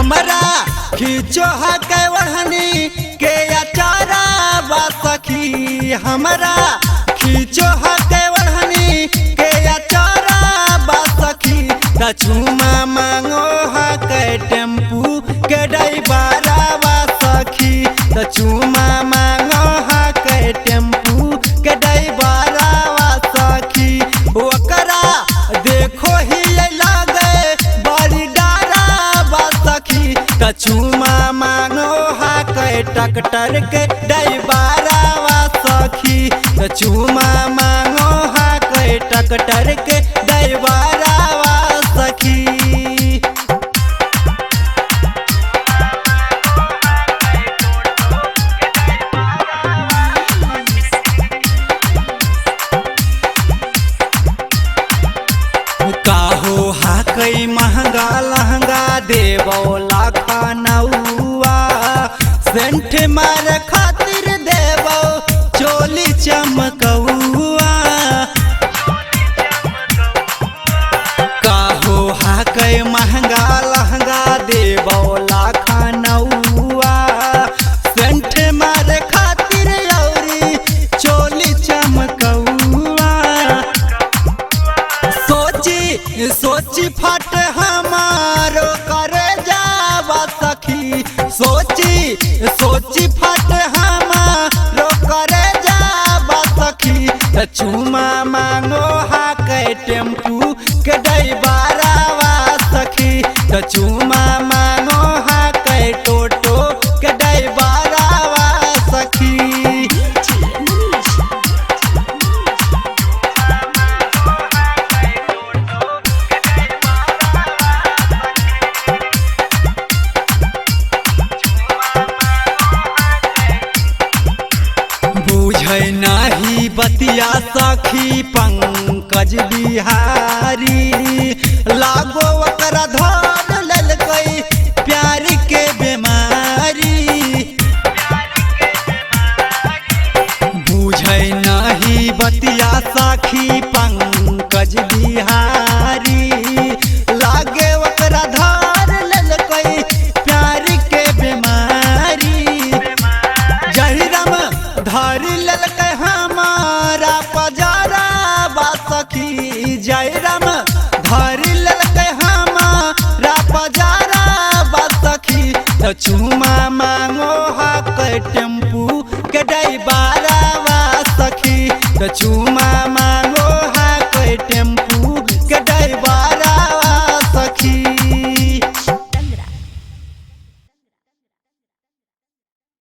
हमरा खींचो है के वढ़नी के अचारा बा सखी हमरा खींचो है के वढ़नी के अचारा बा सखी चुमा मांगो है के टेम्पू के ड्राइवरा बा सखी चुमा मांगो है के टेम्पू के ड्राइवरा बा सखी ओकरा देखो ही लागे बड़ी डारा बा सखी चुमा मांगो है के ट्रैक्टर के ड्राइवरा बा सखी चुमा मांगो है के ट्रैक्टर के ड्राइवरा बा सखी। काहो हा कई महंगा लहंगा देवो लाखनऊआ सेंठ मार खातिर देवो चोली चमकऊआ काहो हा कई महंगा लहंगा देवो लाखनऊआ सेंठ मार खातिर औरी चोली चमकऊआ सोची फट हमारो करे जावा सखी सोची फट हमारो करे जावा सखी चुमा मांगो हा के टेम्पू के ड्राइवरा बा सखी चुमा मांगो हा के टोटो के ड्राइवरा बा सखी। बुझै नाही बतिया सखी पंकज बिहारी लागो ओकरा धर ललकै प्यार के बीमारी बुझै नाही बतिया सखी पंकज बिहारी लागे ओकरा धर ललकै प्यार के बीमारी जहिरम धर ललकै हमारा पजारा बा सखी जयराम धर ललकै हमारा पजारा बा सखी चुमा मांगो हा के टेम्पू के ड्राइवरा बा सखी चुमा